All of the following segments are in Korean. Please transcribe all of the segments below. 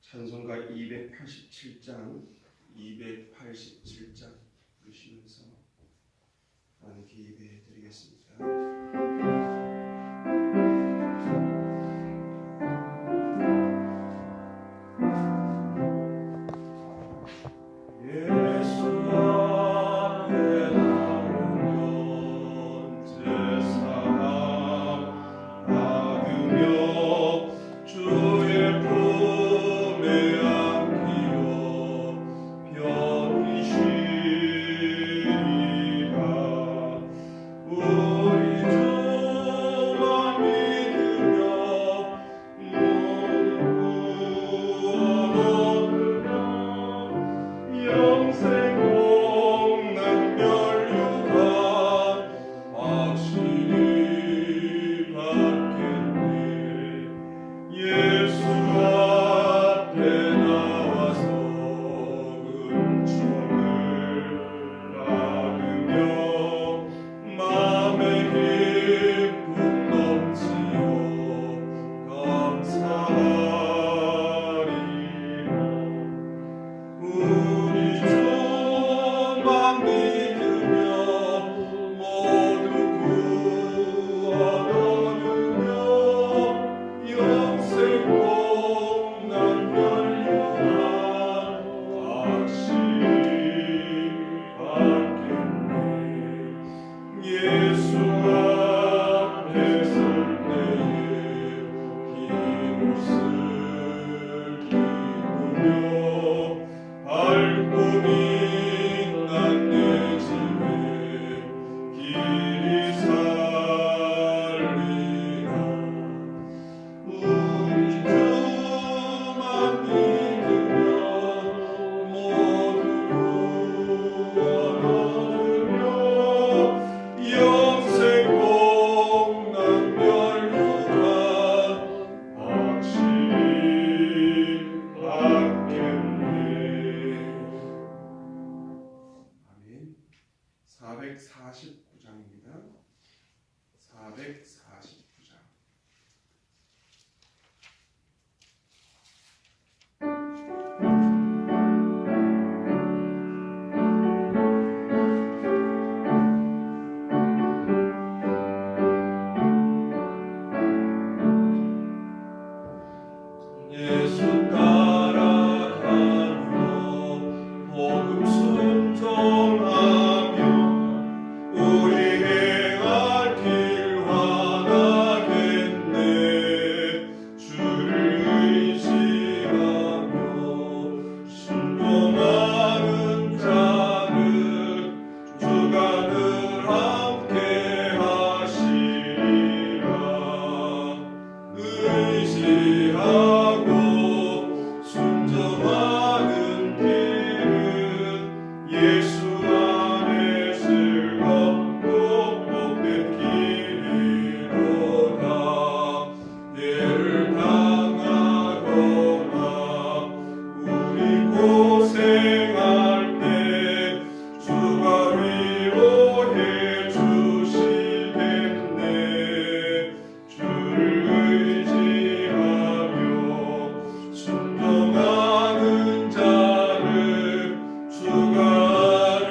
찬송가 287장 부르시면서 하나님께 예배해 드리겠습니다. 순종하는 자를 주가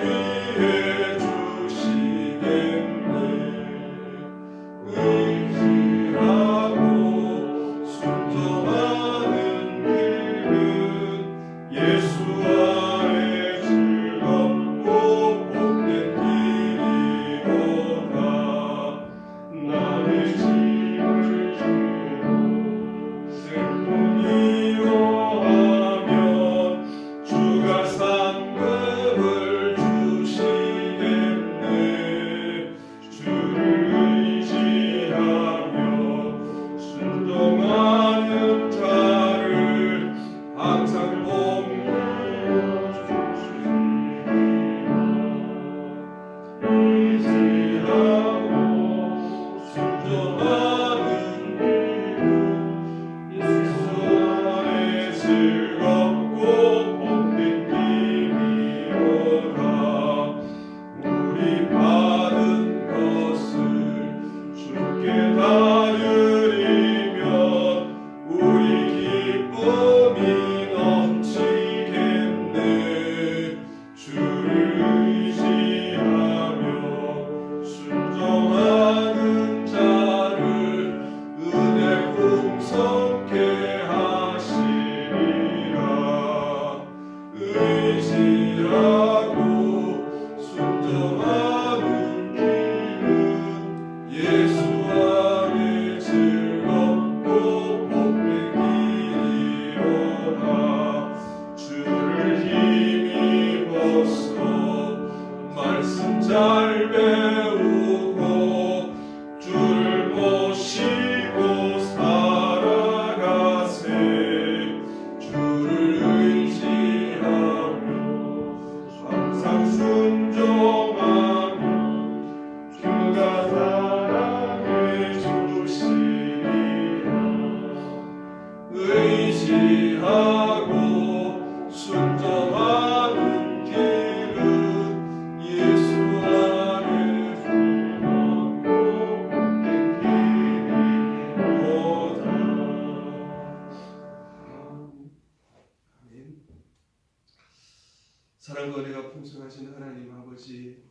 사랑과 은혜가 풍성하신 하나님 아버지,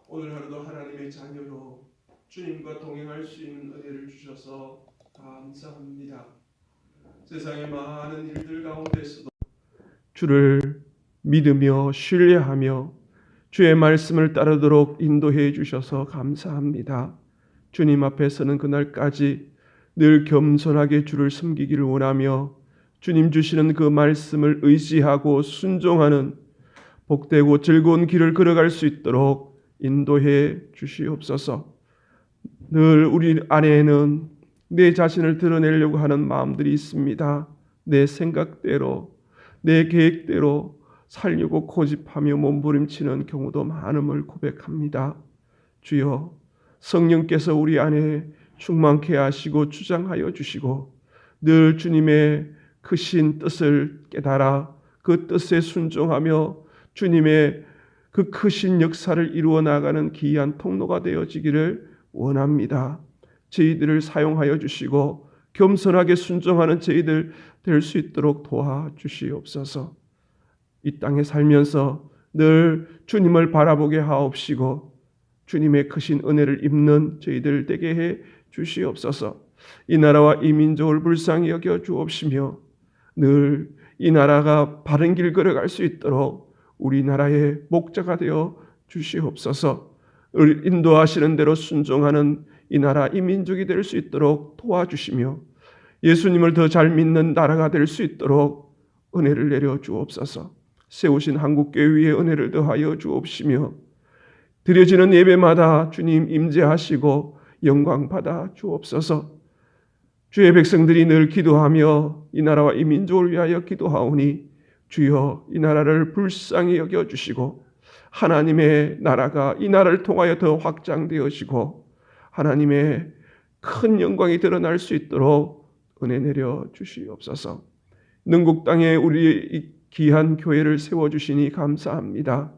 오늘 하루도 하나님의 자녀로 주님과 동행할 수 있는 은혜를 주셔서 감사합니다. 세상의 많은 일들 가운데서도 주를 믿으며 신뢰하며 주의 말씀을 따르도록 인도해 주셔서 감사합니다. 주님 앞에 서는 그날까지 늘 겸손하게 주를 섬기기를 원하며 주님 주시는 그 말씀을 의지하고 순종하는 복되고 즐거운 길을 걸어갈 수 있도록 인도해 주시옵소서. 늘 우리 안에는 내 자신을 드러내려고 하는 마음들이 있습니다. 내 생각대로, 내 계획대로 살려고 고집하며 몸부림치는 경우도 많음을 고백합니다. 주여, 성령께서 우리 안에 충만케 하시고 주장하여 주시고 늘 주님의 크신 뜻을 깨달아 그 뜻에 순종하며 주님의 그 크신 역사를 이루어 나가는 귀한 통로가 되어지기를 원합니다. 저희들을 사용하여 주시고 겸손하게 순종하는 저희들 될 수 있도록 도와주시옵소서. 이 땅에 살면서 늘 주님을 바라보게 하옵시고 주님의 크신 은혜를 입는 저희들 되게 해 주시옵소서. 이 나라와 이 민족을 불쌍히 여겨 주옵시며 늘 이 나라가 바른 길 걸어갈 수 있도록 우리나라의 목자가 되어 주시옵소서. 인도하시는 대로 순종하는 이 나라 이 민족이 될 수 있도록 도와주시며 예수님을 더 잘 믿는 나라가 될 수 있도록 은혜를 내려 주옵소서. 세우신 한국교회 위에 은혜를 더하여 주옵시며 드려지는 예배마다 주님 임재하시고 영광 받아 주옵소서. 주의 백성들이 늘 기도하며 이 나라와 이 민족을 위하여 기도하오니 주여 이 나라를 불쌍히 여겨주시고 하나님의 나라가 이 나라를 통하여 더 확장되어지고 하나님의 큰 영광이 드러날 수 있도록 은혜 내려 주시옵소서. 능국 땅에 우리 귀한 교회를 세워주시니 감사합니다.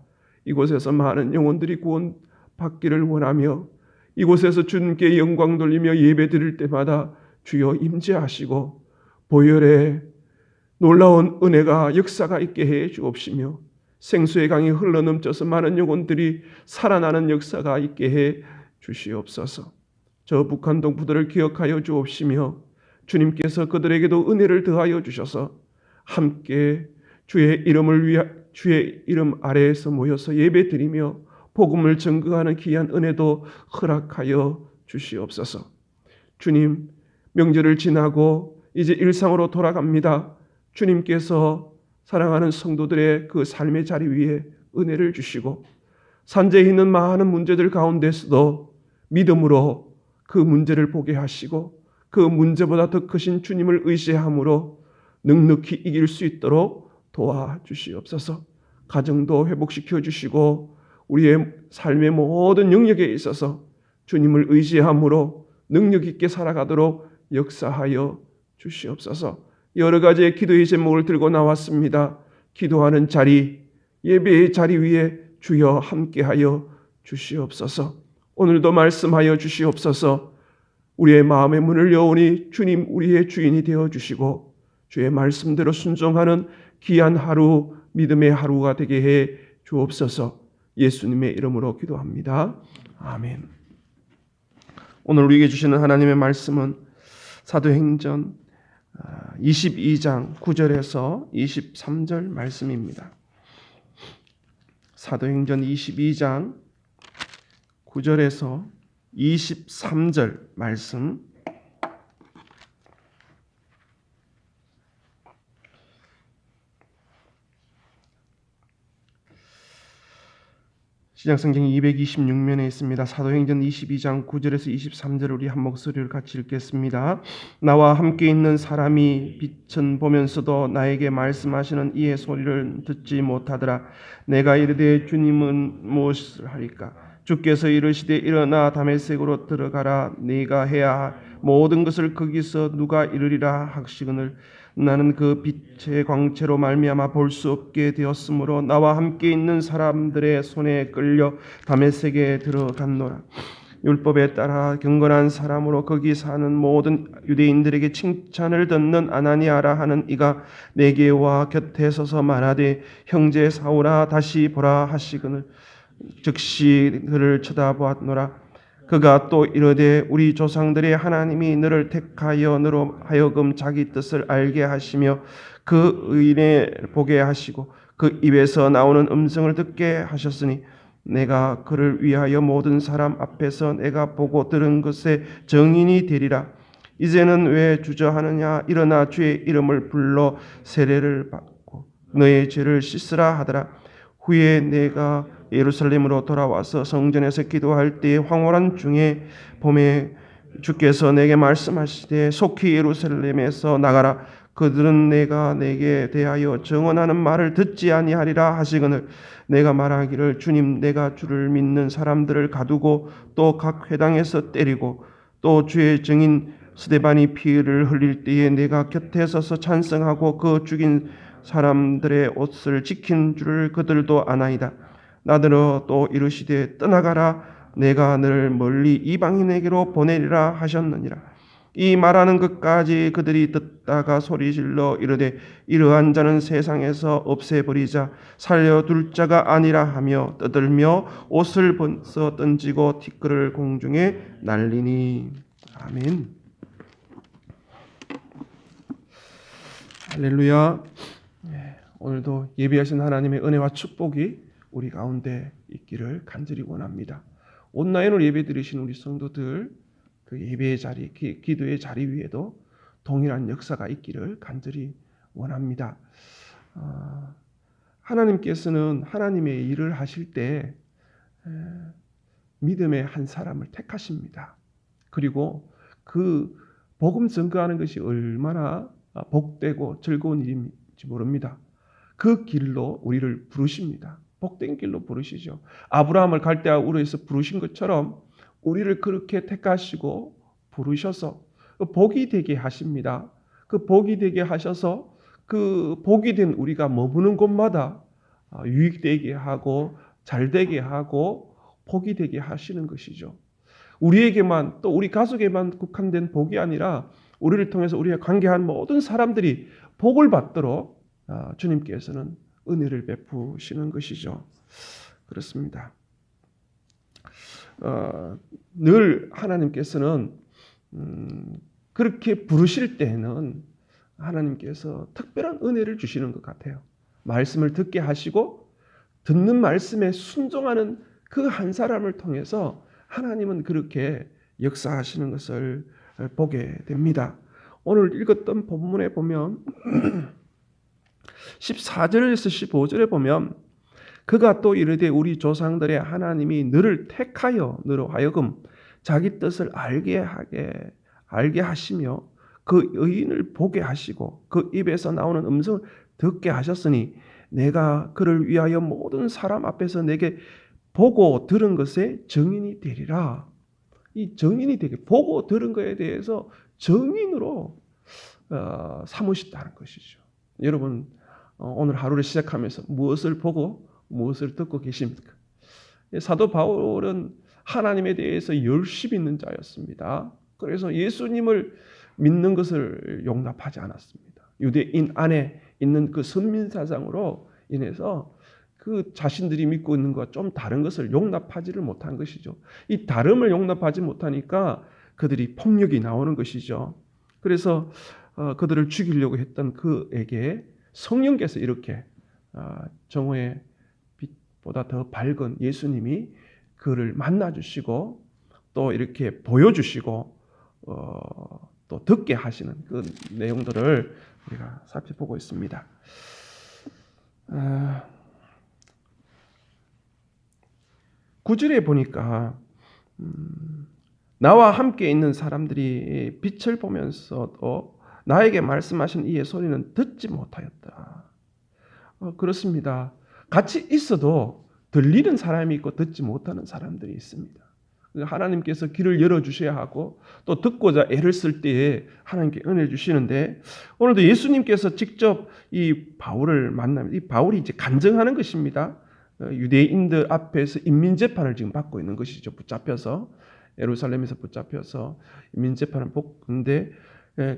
이곳에서 많은 영혼들이 구원받기를 원하며 이곳에서 주님께 영광 돌리며 예배 드릴 때마다 주여 임재하시고 보혈의 놀라운 은혜가 역사가 있게 해 주옵시며 생수의 강이 흘러넘쳐서 많은 영혼들이 살아나는 역사가 있게 해 주시옵소서. 저 북한 동포들을 기억하여 주옵시며 주님께서 그들에게도 은혜를 더하여 주셔서 함께 주의 이름 아래에서 모여서 예배드리며 복음을 전거하는 귀한 은혜도 허락하여 주시옵소서. 주님, 명절을 지나고 이제 일상으로 돌아갑니다. 주님께서 사랑하는 성도들의 그 삶의 자리 위에 은혜를 주시고 산재에 있는 많은 문제들 가운데서도 믿음으로 그 문제를 보게 하시고 그 문제보다 더 크신 주님을 의지함으로 넉넉히 이길 수 있도록 도와주시옵소서. 가정도 회복시켜 주시고 우리의 삶의 모든 영역에 있어서 주님을 의지함으로 능력 있게 살아가도록 역사하여 주시옵소서. 여러 가지의 기도의 제목을 들고 나왔습니다. 기도하는 자리, 예배의 자리 위에 주여 함께하여 주시옵소서. 오늘도 말씀하여 주시옵소서. 우리의 마음의 문을 여오니 주님 우리의 주인이 되어주시고 주의 말씀대로 순종하는 귀한 하루, 믿음의 하루가 되게 해 주옵소서. 예수님의 이름으로 기도합니다. 아멘. 오늘 우리에게 주시는 하나님의 말씀은 사도행전 22장 9절에서 23절 말씀입니다. 사도행전 22장 9절에서 23절 말씀. 신약성경 226면에 있습니다. 사도행전 22장 9절에서 23절 우리 한 목소리를 같이 읽겠습니다. 나와 함께 있는 사람이 빛은 보면서도 나에게 말씀하시는 이의 소리를 듣지 못하더라. 내가 이르되 주님은 무엇을 하리까? 주께서 이르시되 일어나 다메섹으로 들어가라. 네가 해야 할 모든 것을 거기서 누가 이르리라 하시거늘 나는 그 빛의 광채로 말미암아 볼 수 없게 되었으므로 나와 함께 있는 사람들의 손에 끌려 다메섹에 들어갔노라. 율법에 따라 경건한 사람으로 거기 사는 모든 유대인들에게 칭찬을 듣는 아나니아라 하는 이가 내게 와 곁에 서서 말하되 형제 사울아 다시 보라 하시거늘 즉시 그를 쳐다보았노라. 그가 또 이르되 우리 조상들의 하나님이 너를 택하여 너로 하여금 자기 뜻을 알게 하시며 그 의인을 보게 하시고 그 입에서 나오는 음성을 듣게 하셨으니 내가 그를 위하여 모든 사람 앞에서 내가 보고 들은 것의 증인이 되리라. 이제는 왜 주저하느냐? 일어나 주의 이름을 불러 세례를 받고 너의 죄를 씻으라 하더라. 후에 내가 예루살렘으로 돌아와서 성전에서 기도할 때의 황홀한 중에 봄에 주께서 내게 말씀하시되 속히 예루살렘에서 나가라. 그들은 내가 내게 대하여 증언하는 말을 듣지 아니하리라 하시거늘 내가 말하기를 주님 내가 주를 믿는 사람들을 가두고 또 각 회당에서 때리고 또 주의 증인 스데반이 피를 흘릴 때에 내가 곁에 서서 찬성하고 그 죽인 사람들의 옷을 지킨 줄을 그들도 아나이다. 나더러 또 이르시되 떠나가라 내가 너를 멀리 이방인에게로 보내리라 하셨느니라. 이 말하는 것까지 그들이 듣다가 소리질러 이르되 이러한 자는 세상에서 없애버리자 살려둘 자가 아니라 하며 떠들며 옷을 벗어 던지고 티끌을 공중에 날리니. 아멘. 할렐루야. 오늘도 예비하신 하나님의 은혜와 축복이 우리 가운데 있기를 간절히 원합니다. 온라인으로 예배 드리신 우리 성도들 그 예배의 자리, 기도의 자리 위에도 동일한 역사가 있기를 간절히 원합니다. 하나님께서는 하나님의 일을 하실 때 믿음의 한 사람을 택하십니다. 그리고 그 복음 증거하는 것이 얼마나 복되고 즐거운 일인지 모릅니다. 그 길로 우리를 부르십니다. 복된 길로 부르시죠. 아브라함을 갈대아 우르에서 부르신 것처럼 우리를 그렇게 택하시고 부르셔서 복이 되게 하십니다. 그 복이 되게 하셔서 그 복이 된 우리가 머무는 곳마다 유익되게 하고 잘되게 하고 복이 되게 하시는 것이죠. 우리에게만 또 우리 가족에만 국한된 복이 아니라 우리를 통해서 우리와 관계한 모든 사람들이 복을 받도록 주님께서는 은혜를 베푸시는 것이죠. 그렇습니다. 늘 하나님께서는 그렇게 부르실 때에는 하나님께서 특별한 은혜를 주시는 것 같아요. 말씀을 듣게 하시고 듣는 말씀에 순종하는 그 한 사람을 통해서 하나님은 그렇게 역사하시는 것을 보게 됩니다. 오늘 읽었던 본문에 보면 14절에서 15절에 보면 그가 또 이르되 우리 조상들의 하나님이 너를 택하여 너로 하여금 자기 뜻을 알게 하시며 그 의인을 보게 하시고 그 입에서 나오는 음성을 듣게 하셨으니 내가 그를 위하여 모든 사람 앞에서 내게 보고 들은 것에 증인이 되리라. 이 증인이 되게 보고 들은 것에 대해서 증인으로 삼으셨다는 것이죠. 여러분 오늘 하루를 시작하면서 무엇을 보고 무엇을 듣고 계십니까? 사도 바울은 하나님에 대해서 열심히 있는 자였습니다. 그래서 예수님을 믿는 것을 용납하지 않았습니다. 유대인 안에 있는 그 선민사상으로 인해서 그 자신들이 믿고 있는 것과 좀 다른 것을 용납하지를 못한 것이죠. 이 다름을 용납하지 못하니까 그들이 폭력이 나오는 것이죠. 그래서 그들을 죽이려고 했던 그에게 성령께서 이렇게 정오의 빛보다 더 밝은 예수님이 그를 만나주시고 또 이렇게 보여주시고 또 듣게 하시는 그 내용들을 우리가 살펴보고 있습니다. 9절에 보니까 나와 함께 있는 사람들이 빛을 보면서도 나에게 말씀하신 이의 소리는 듣지 못하였다. 그렇습니다. 같이 있어도 들리는 사람이 있고 듣지 못하는 사람들이 있습니다. 하나님께서 길을 열어주셔야 하고 또 듣고자 애를 쓸 때에 하나님께 은혜 주시는데 오늘도 예수님께서 직접 이 바울을 만나면 이 바울이 이제 간증하는 것입니다. 유대인들 앞에서 인민재판을 지금 받고 있는 것이죠. 붙잡혀서 예루살렘에서 붙잡혀서 민재판을 뽑는데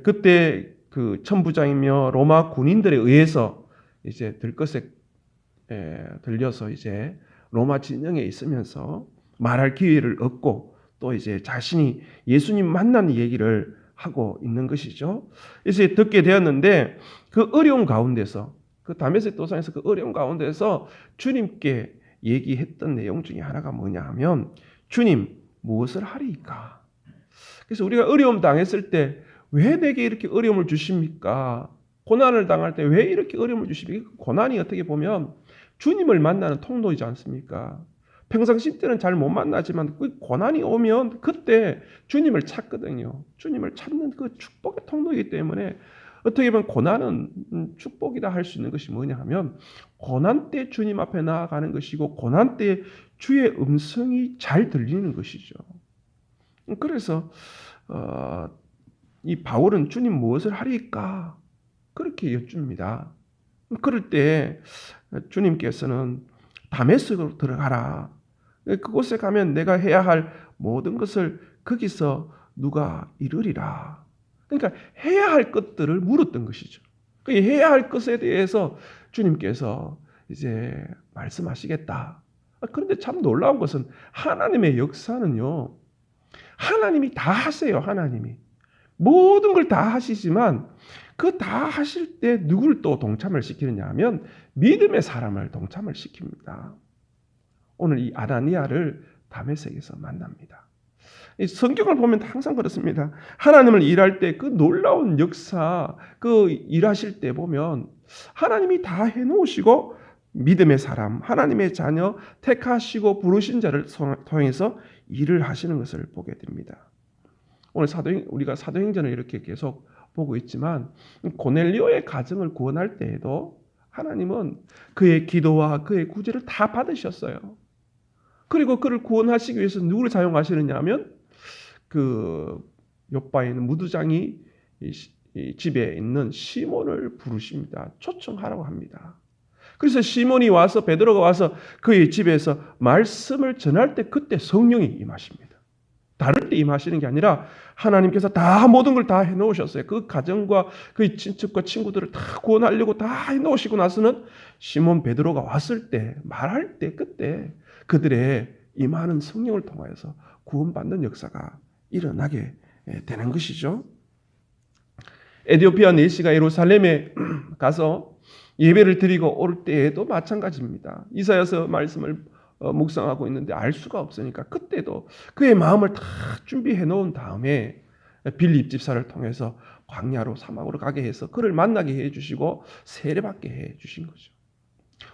그때 그 천부장이며 로마 군인들에 의해서 이제 들것에 들려서 이제 로마 진영에 있으면서 말할 기회를 얻고 또 이제 자신이 예수님 만난 얘기를 하고 있는 것이죠. 이제 듣게 되었는데 그 어려운 가운데서 그 다메섹 도상에서 그 어려운 가운데서 주님께 얘기했던 내용 중에 하나가 뭐냐 하면 주님 무엇을 하리이까? 그래서 우리가 어려움 당했을 때 왜 내게 이렇게 어려움을 주십니까? 고난을 당할 때 왜 이렇게 어려움을 주십니까? 고난이 어떻게 보면 주님을 만나는 통로이지 않습니까? 평상시 때는 잘 못 만나지만 그 고난이 오면 그때 주님을 찾거든요. 주님을 찾는 그 축복의 통로이기 때문에 어떻게 보면 고난은 축복이다 할 수 있는 것이 뭐냐 하면 고난 때 주님 앞에 나아가는 것이고 고난 때 주의 음성이 잘 들리는 것이죠. 그래서 이 바울은 주님 무엇을 하리까? 그렇게 여쭙니다. 그럴 때 주님께서는 다메섹으로 들어가라. 그곳에 가면 내가 해야 할 모든 것을 거기서 누가 이루리라. 그러니까 해야 할 것들을 물었던 것이죠. 그 해야 할 것에 대해서 주님께서 이제 말씀하시겠다. 그런데 참 놀라운 것은 하나님의 역사는요. 하나님이 다 하세요. 하나님이. 모든 걸 다 하시지만 그 다 하실 때 누구를 또 동참을 시키느냐 하면 믿음의 사람을 동참을 시킵니다. 오늘 이 아나니아를 다메섹에서 만납니다. 이 성경을 보면 항상 그렇습니다. 하나님을 일할 때 그 놀라운 역사, 그 일하실 때 보면 하나님이 다 해놓으시고 믿음의 사람, 하나님의 자녀 택하시고 부르신 자를 통해서 일을 하시는 것을 보게 됩니다. 오늘 우리가 사도행전을 이렇게 계속 보고 있지만 고넬료의 가정을 구원할 때에도 하나님은 그의 기도와 그의 구제를 다 받으셨어요. 그리고 그를 구원하시기 위해서 누구를 사용하시느냐 하면 그 요바에 있는 무두장이 집에 있는 시몬을 부르십니다. 초청하라고 합니다. 그래서 시몬이 와서 베드로가 와서 그의 집에서 말씀을 전할 때 그때 성령이 임하십니다. 다를 때 임하시는 게 아니라 하나님께서 다 모든 걸 다 해놓으셨어요. 그 가정과 그 친척과 친구들을 다 구원하려고 다 해놓으시고 나서는 시몬 베드로가 왔을 때 말할 때 그때 그들의 임하는 성령을 통하여서 구원받는 역사가 일어나게 되는 것이죠. 에디오피아 내시가 예루살렘에 가서 예배를 드리고 올 때에도 마찬가지입니다. 이사야서 말씀을 묵상하고 있는데 알 수가 없으니까 그때도 그의 마음을 다 준비해 놓은 다음에 빌립 집사를 통해서 광야로 사막으로 가게 해서 그를 만나게 해주시고 세례받게 해주신 거죠.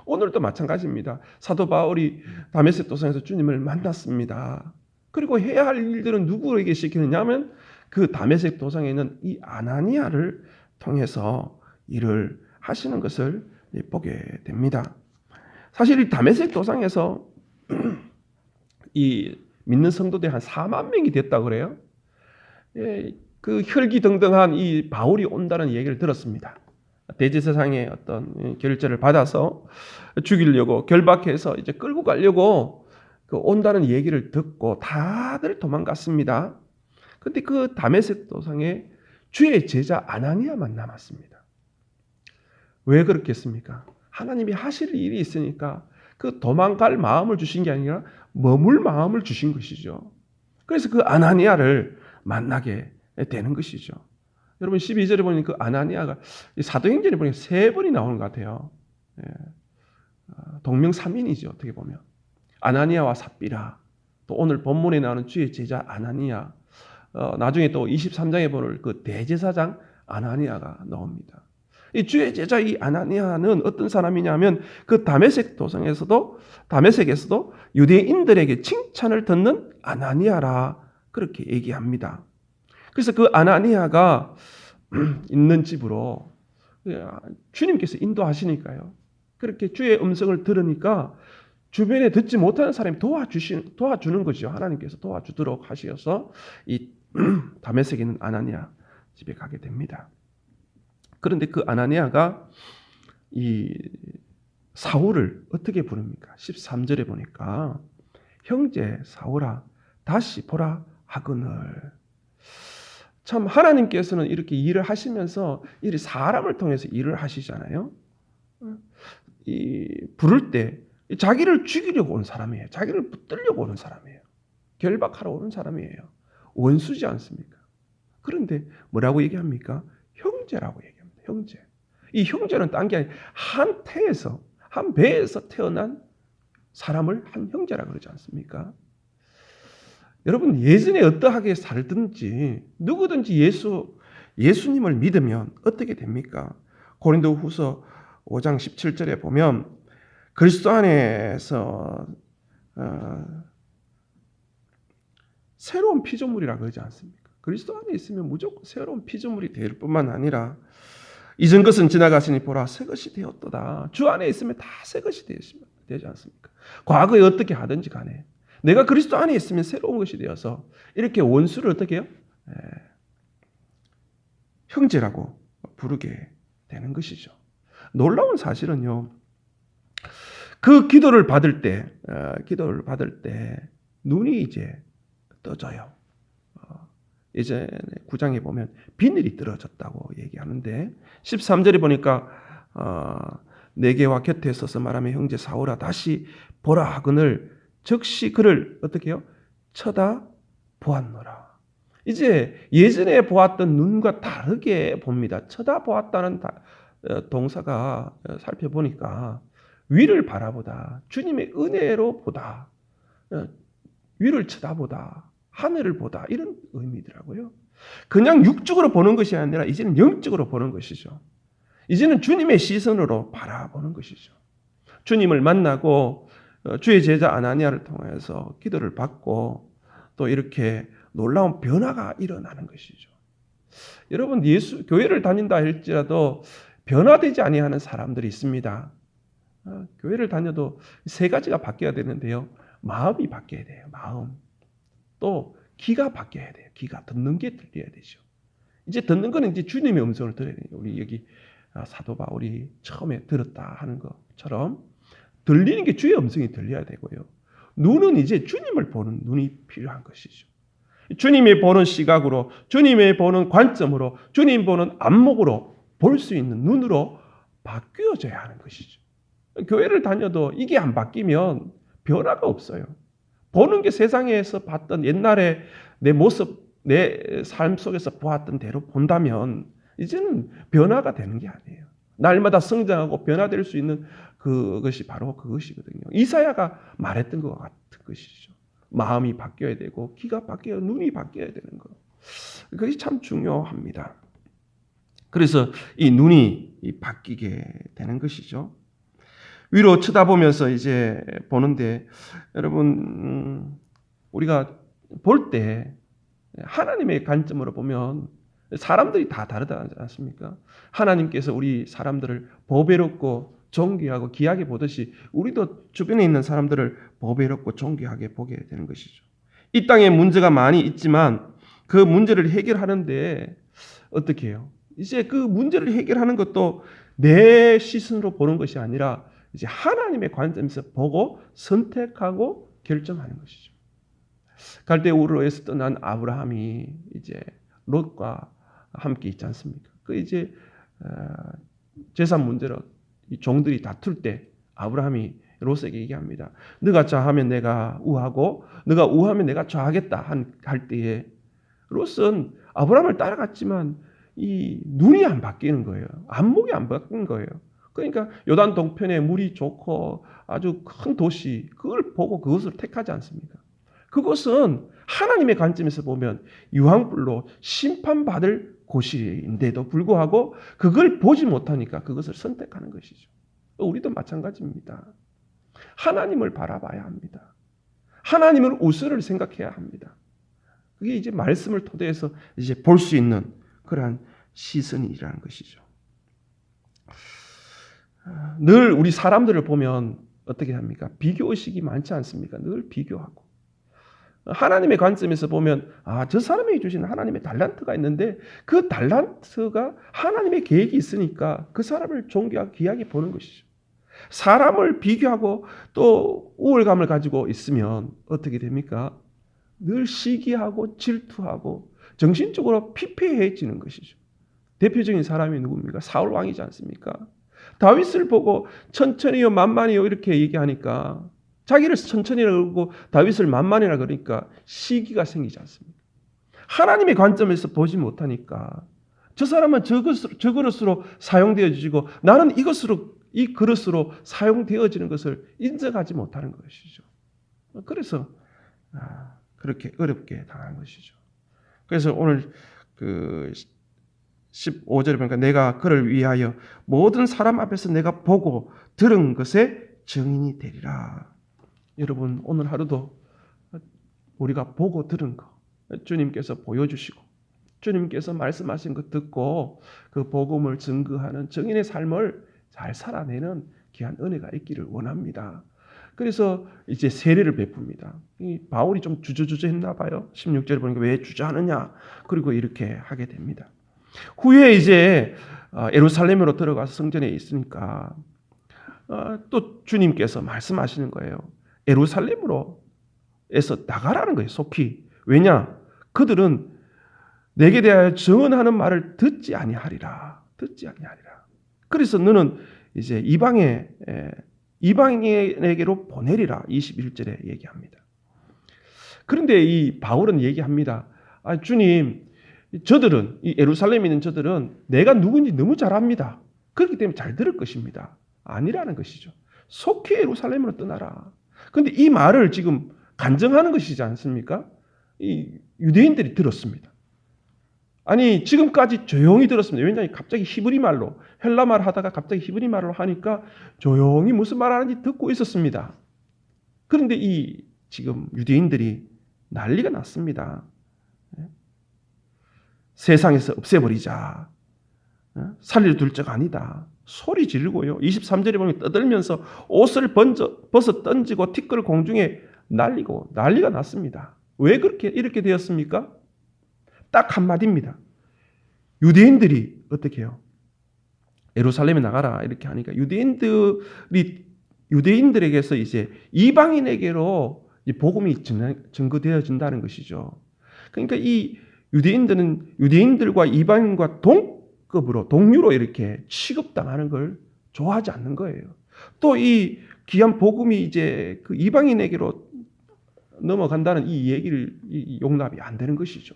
오늘도 마찬가지입니다. 사도 바울이 다메섹 도상에서 주님을 만났습니다. 그리고 해야 할 일들은 누구에게 시키느냐 하면 그 다메섹 도상에 있는 이 아나니아를 통해서 일을 하시는 것을 보게 됩니다. 사실 이 다메섹 도상에서 이 믿는 성도들이 한 4만 명이 됐다고 그래요. 그 혈기등등한 이 바울이 온다는 얘기를 들었습니다. 대제사장의 어떤 결제를 받아서 죽이려고 결박해서 이제 끌고 가려고 그 온다는 얘기를 듣고 다들 도망갔습니다. 근데 그 다메섹 도상에 주의 제자 아나니아만 남았습니다. 왜 그렇겠습니까? 하나님이 하실 일이 있으니까 그 도망갈 마음을 주신 게 아니라 머물 마음을 주신 것이죠. 그래서 그 아나니아를 만나게 되는 것이죠. 여러분 12절에 보니 그 아나니아가 사도행전에 보니 3번이 나오는 것 같아요. 동명삼인이죠. 어떻게 보면 아나니아와 삽비라, 또 오늘 본문에 나오는 주의 제자 아나니아, 나중에 또 23장에 보는 그 대제사장 아나니아가 나옵니다. 이 주의 제자 이 아나니아는 어떤 사람이냐면 그 다메섹 도상에서도 다메섹에서도 유대인들에게 칭찬을 듣는 아나니아라 그렇게 얘기합니다. 그래서 그 아나니아가 있는 집으로 주님께서 인도하시니까요. 그렇게 주의 음성을 들으니까 주변에 듣지 못하는 사람이 도와주는 거죠. 하나님께서 도와주도록 하셔서 이 다메섹에 있는 아나니아 집에 가게 됩니다. 그런데 그 아나니아가 이 사울을 어떻게 부릅니까? 13절에 보니까 형제 사울아 다시 보라 하거늘. 참 하나님께서는 이렇게 일을 하시면서 이 사람을 통해서 일을 하시잖아요. 이 부를 때 자기를 죽이려고 온 사람이에요. 자기를 붙들려고 오는 사람이에요. 결박하러 오는 사람이에요. 원수지 않습니까? 그런데 뭐라고 얘기합니까? 형제라고 얘기합니다. 형제. 이 형제는 딴 게 아니라 한 태에서 한 배에서 태어난 사람을 한 형제라고 그러지 않습니까? 여러분 예전에 어떠하게 살든지 누구든지 예수님을 믿으면 어떻게 됩니까? 고린도후서 5장 17절에 보면 그리스도 안에서 새로운 피조물이라고 그러지 않습니까? 그리스도 안에 있으면 무조건 새로운 피조물이 될 뿐만 아니라 이전 것은 지나갔으니 보라 새 것이 되었도다. 주 안에 있으면 다 새 것이 되지 않습니까? 과거에 어떻게 하든지 간에 내가 그리스도 안에 있으면 새로운 것이 되어서 이렇게 원수를 어떻게 해요? 형제라고 부르게 되는 것이죠. 놀라운 사실은요. 그 기도를 받을 때 눈이 이제 떠져요. 이제 9장에 보면 비늘이 떨어졌다고 얘기하는데 13절에 보니까 내게와 곁에 서서 말하며 형제 사오라 다시 보라 하거늘 즉시 그를 어떻게 해요? 쳐다보았노라. 이제 예전에 보았던 눈과 다르게 봅니다. 쳐다보았다는 동사가 살펴보니까 위를 바라보다, 주님의 은혜로 보다, 위를 쳐다보다, 하늘을 보다 이런 의미더라고요. 그냥 육적으로 보는 것이 아니라 이제는 영적으로 보는 것이죠. 이제는 주님의 시선으로 바라보는 것이죠. 주님을 만나고 주의 제자 아나니아를 통해서 기도를 받고 또 이렇게 놀라운 변화가 일어나는 것이죠. 여러분 교회를 다닌다 할지라도 변화되지 아니하는 사람들이 있습니다. 교회를 다녀도 세 가지가 바뀌어야 되는데요. 마음이 바뀌어야 돼요. 마음. 또 귀가 바뀌어야 돼요. 귀가 듣는 게 들려야 되죠. 이제 듣는 거는 이제 주님의 음성을 들어야 돼요. 우리 여기 사도 바울이 처음에 들었다 하는 것처럼 들리는 게 주의 음성이 들려야 되고요. 눈은 이제 주님을 보는 눈이 필요한 것이죠. 주님이 보는 시각으로, 주님이 보는 관점으로, 주님 보는 안목으로 볼 수 있는 눈으로 바뀌어져야 하는 것이죠. 교회를 다녀도 이게 안 바뀌면 변화가 없어요. 보는 게 세상에서 봤던 옛날에 내 모습, 내 삶 속에서 보았던 대로 본다면 이제는 변화가 되는 게 아니에요. 날마다 성장하고 변화될 수 있는 그것이 바로 그것이거든요. 이사야가 말했던 것 같은 것이죠. 마음이 바뀌어야 되고 귀가 바뀌어야 눈이 바뀌어야 되는 것. 그것이 참 중요합니다. 그래서 이 눈이 바뀌게 되는 것이죠. 위로 쳐다보면서 이제 보는데 여러분 우리가 볼 때 하나님의 관점으로 보면 사람들이 다 다르지 않습니까? 하나님께서 우리 사람들을 보배롭고 존귀하고 귀하게 보듯이 우리도 주변에 있는 사람들을 보배롭고 존귀하게 보게 되는 것이죠. 이 땅에 문제가 많이 있지만 그 문제를 해결하는데 어떻게 해요? 이제 그 문제를 해결하는 것도 내 시선으로 보는 것이 아니라 이제 하나님의 관점에서 보고 선택하고 결정하는 것이죠. 갈대우르에서 떠난 아브라함이 이제 롯과 함께 있지 않습니까? 그 이제 재산 문제로 이 종들이 다툴 때 아브라함이 롯에게 얘기합니다. 너가 좌하면 내가 우하고 너가 우하면 내가 좌하겠다 할 때에 롯은 아브라함을 따라갔지만 이 눈이 안 바뀌는 거예요. 안목이 안 바뀐 거예요. 그러니까 요단 동편에 물이 좋고 아주 큰 도시 그걸 보고 그것을 택하지 않습니까? 그것은 하나님의 관점에서 보면 유황불로 심판받을 곳인데도 불구하고 그걸 보지 못하니까 그것을 선택하는 것이죠. 우리도 마찬가지입니다. 하나님을 바라봐야 합니다. 하나님을 우선을 생각해야 합니다. 그게 이제 말씀을 토대해서 이제 볼 수 있는 그러한 시선이라는 것이죠. 늘 우리 사람들을 보면 어떻게 합니까? 비교의식이 많지 않습니까? 늘 비교하고. 하나님의 관점에서 보면 저 사람에게 주신 하나님의 달란트가 있는데 그 달란트가 하나님의 계획이 있으니까 그 사람을 존귀하고 귀하게 보는 것이죠. 사람을 비교하고 또 우월감을 가지고 있으면 어떻게 됩니까? 늘 시기하고 질투하고 정신적으로 피폐해지는 것이죠. 대표적인 사람이 누굽니까? 사울 왕이지 않습니까? 다윗을 보고 천천히요 만만히요 이렇게 얘기하니까 자기를 천천히라고 그러고 다윗을 만만이라 그러니까 시기가 생기지 않습니까? 하나님의 관점에서 보지 못하니까 저 사람은 저 그릇으로 사용되어지고 나는 이 그릇으로 사용되어지는 것을 인정하지 못하는 것이죠. 그래서 그렇게 어렵게 당한 것이죠. 그래서 오늘 그 15절에 보니까 내가 그를 위하여 모든 사람 앞에서 내가 보고 들은 것의 증인이 되리라. 여러분 오늘 하루도 우리가 보고 들은 거 주님께서 보여주시고 주님께서 말씀하신 것 듣고 그 복음을 증거하는 증인의 삶을 잘 살아내는 귀한 은혜가 있기를 원합니다. 그래서 이제 세례를 베풉니다. 이 바울이 좀 주저주저했나 봐요. 16절에 보니까 왜 주저하느냐. 그리고 이렇게 하게 됩니다. 후에 이제 예루살렘으로 들어가서 성전에 있으니까 또 주님께서 말씀하시는 거예요. 예루살렘으로 에서 나가라는 거예요. 속히. 왜냐? 그들은 내게 대하여 증언하는 말을 듣지 아니하리라. 그래서 너는 이제 이방인에게로 보내리라. 21절에 얘기합니다. 그런데 이 바울은 얘기합니다. 주님, 저들은 이 예루살렘에 있는 저들은 내가 누군지 너무 잘 압니다. 그렇기 때문에 잘 들을 것입니다. 아니라는 것이죠. 속히 예루살렘으로 떠나라. 그런데 이 말을 지금 간증하는 것이지 않습니까? 이 유대인들이 들었습니다. 아니 지금까지 조용히 들었습니다. 왜냐하면 갑자기 히브리 말로 헬라 말 하다가 갑자기 히브리 말로 하니까 조용히 무슨 말하는지 듣고 있었습니다. 그런데 이 지금 유대인들이 난리가 났습니다. 세상에서 없애버리자. 살려둘 적 아니다. 소리 지르고요. 23절에 보면 떠들면서 옷을 벗어 던지고 티끌을 공중에 날리고 난리가 났습니다. 왜 이렇게 되었습니까? 딱 한마디입니다. 유대인들이 어떻게 해요? 예루살렘에 나가라 이렇게 하니까 유대인들에게서 이제 이방인에게로 복음이 증거되어진다는 것이죠. 그러니까 이 유대인들과 이방인과 동류로 이렇게 취급당하는 걸 좋아하지 않는 거예요. 또 이 귀한 복음이 이제 그 이방인에게로 넘어간다는 이 얘기를 용납이 안 되는 것이죠.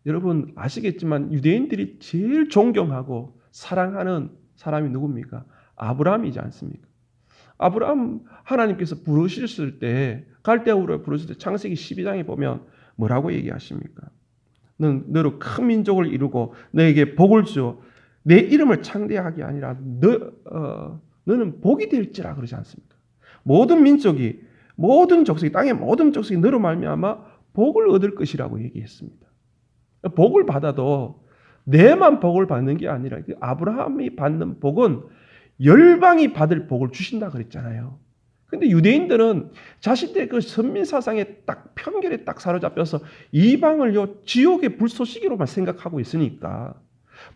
여러분 아시겠지만 유대인들이 제일 존경하고 사랑하는 사람이 누굽니까? 아브라함이지 않습니까? 아브라함 하나님께서 부르셨을 때 갈대아우로 부르실 때 창세기 12장에 보면 뭐라고 얘기하십니까? 너로 큰 민족을 이루고 너에게 복을 주어 내 이름을 창대하게 아니라 너는 복이 될지라 그러지 않습니까? 모든 민족이 모든 족속이 땅의 모든 족속이 너로 말미암아 복을 얻을 것이라고 얘기했습니다. 복을 받아도 내만 복을 받는 게 아니라 아브라함이 받는 복은 열방이 받을 복을 주신다 그랬잖아요. 근데 유대인들은 자신들의 그 선민 사상에 딱 편견에 딱 사로잡혀서 이방을 지옥의 불쏘시개로만 생각하고 있으니까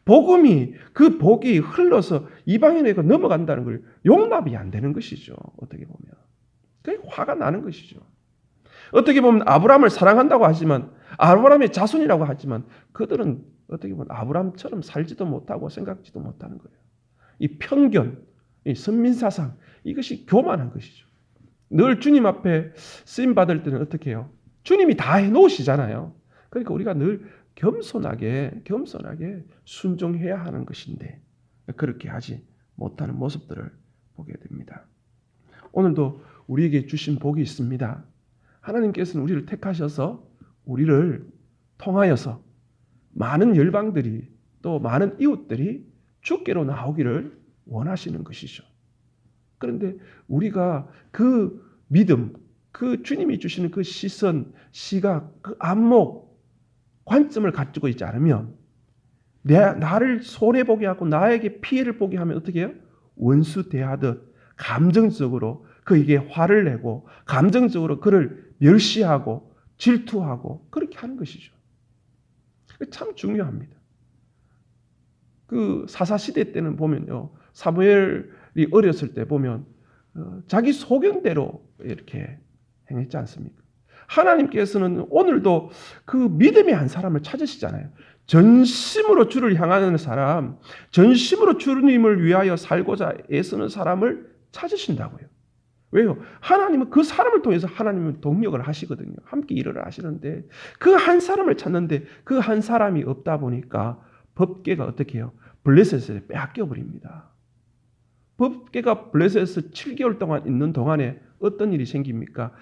복음이 그 복이 흘러서 이방인에게 넘어간다는 걸 용납이 안 되는 것이죠. 어떻게 보면. 그게 화가 나는 것이죠. 어떻게 보면 아브라함을 사랑한다고 하지만 아브라함의 자손이라고 하지만 그들은 어떻게 보면 아브라함처럼 살지도 못하고 생각지도 못하는 거예요. 이 편견, 이 선민사상 이것이 교만한 것이죠. 늘 주님 앞에 쓰임 받을 때는 어떻게 해요? 주님이 다 해놓으시잖아요. 그러니까 우리가 늘 겸손하게 순종해야 하는 것인데 그렇게 하지 못하는 모습들을 보게 됩니다. 오늘도 우리에게 주신 복이 있습니다. 하나님께서는 우리를 택하셔서 우리를 통하여서 많은 열방들이 또 많은 이웃들이 주께로 나오기를 원하시는 것이죠. 그런데 우리가 그 믿음, 그 주님이 주시는 그 시선, 시각, 그 안목, 관점을 가지고 있지 않으면 나를 손해보게 하고 나에게 피해를 보게 하면 어떻게 해요? 원수 대하듯 감정적으로 그에게 화를 내고 감정적으로 그를 멸시하고 질투하고 그렇게 하는 것이죠. 참 중요합니다. 그 사사시대 때는 보면요. 사무엘이 어렸을 때 보면 자기 소견대로 이렇게 행했지 않습니까? 하나님께서는 오늘도 그 믿음의 한 사람을 찾으시잖아요. 전심으로 주를 향하는 사람, 전심으로 주님을 위하여 살고자 애쓰는 사람을 찾으신다고요. 왜요? 하나님은 그 사람을 통해서 하나님은 동력을 하시거든요. 함께 일을 하시는데 그 한 사람을 찾는데 그 한 사람이 없다 보니까 법궤가 어떻게 해요? 블레셋에 빼앗겨 버립니다. 법궤가 블레셋에서 7개월 동안 있는 동안에 어떤 일이 생깁니까?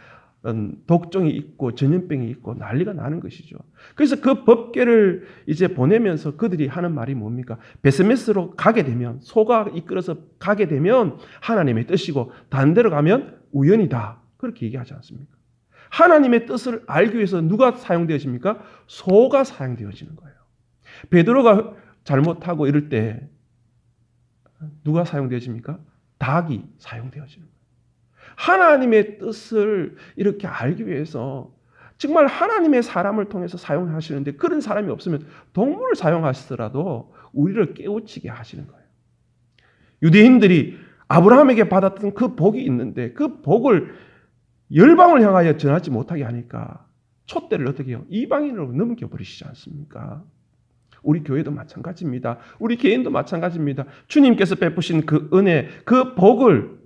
독종이 있고 전염병이 있고 난리가 나는 것이죠. 그래서 그 법궤를 이제 보내면서 그들이 하는 말이 뭡니까? 베스메스로 가게 되면, 소가 이끌어서 가게 되면 하나님의 뜻이고 다른 데로 가면 우연이다. 그렇게 얘기하지 않습니까? 하나님의 뜻을 알기 위해서 누가 사용되어집니까? 소가 사용되어지는 거예요. 베드로가 잘못하고 이럴 때 누가 사용되어집니까? 닭이 사용되어지는 거예요. 하나님의 뜻을 이렇게 알기 위해서 정말 하나님의 사람을 통해서 사용하시는데 그런 사람이 없으면 동물을 사용하시더라도 우리를 깨우치게 하시는 거예요. 유대인들이 아브라함에게 받았던 그 복이 있는데 그 복을 열방을 향하여 전하지 못하게 하니까 촛대를 어떻게 해요? 이방인으로 넘겨버리시지 않습니까? 우리 교회도 마찬가지입니다. 우리 개인도 마찬가지입니다. 주님께서 베푸신 그 은혜, 그 복을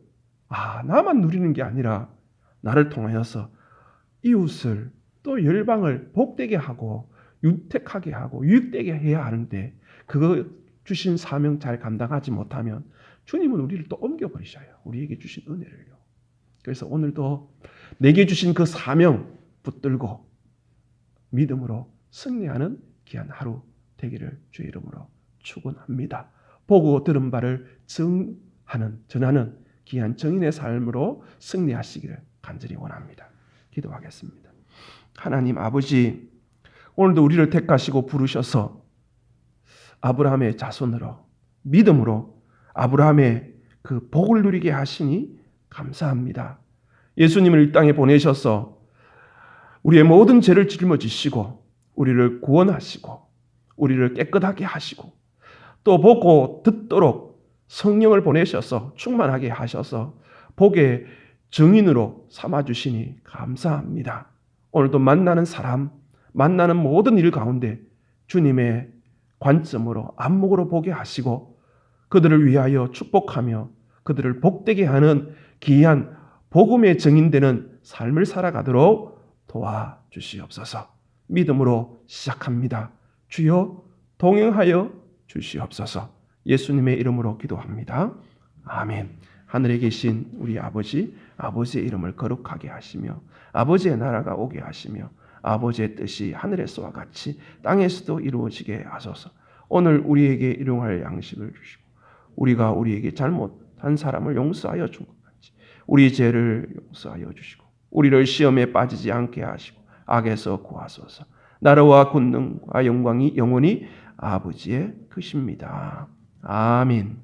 나만 누리는 게 아니라 나를 통하여서 이웃을 또 열방을 복되게 하고 윤택하게 하고 유익되게 해야 하는데 그거 주신 사명 잘 감당하지 못하면 주님은 우리를 또 옮겨버리셔요. 우리에게 주신 은혜를요. 그래서 오늘도 내게 주신 그 사명 붙들고 믿음으로 승리하는 귀한 하루 되기를 주의 이름으로 축원합니다. 보고 들은 바를 전하는 귀한 정인의 삶으로 승리하시기를 간절히 원합니다. 기도하겠습니다. 하나님 아버지, 오늘도 우리를 택하시고 부르셔서 아브라함의 자손으로 믿음으로 아브라함의 그 복을 누리게 하시니 감사합니다. 예수님을 이 땅에 보내셔서 우리의 모든 죄를 짊어지시고 우리를 구원하시고 우리를 깨끗하게 하시고 또 보고 듣도록 성령을 보내셔서 충만하게 하셔서 복의 증인으로 삼아주시니 감사합니다. 오늘도 만나는 사람, 만나는 모든 일 가운데 주님의 관점으로 안목으로 보게 하시고 그들을 위하여 축복하며 그들을 복되게 하는 귀한 복음의 증인되는 삶을 살아가도록 도와주시옵소서. 믿음으로 시작합니다. 주여 동행하여 주시옵소서. 예수님의 이름으로 기도합니다. 아멘. 하늘에 계신 우리 아버지, 아버지의 이름을 거룩하게 하시며 아버지의 나라가 오게 하시며 아버지의 뜻이 하늘에서와 같이 땅에서도 이루어지게 하소서. 오늘 우리에게 일용할 양식을 주시고 우리가 우리에게 잘못한 사람을 용서하여 준 것 같이 우리 죄를 용서하여 주시고 우리를 시험에 빠지지 않게 하시고 악에서 구하소서. 나라와 권능과 영광이 영원히 아버지의 것입니다. 아멘.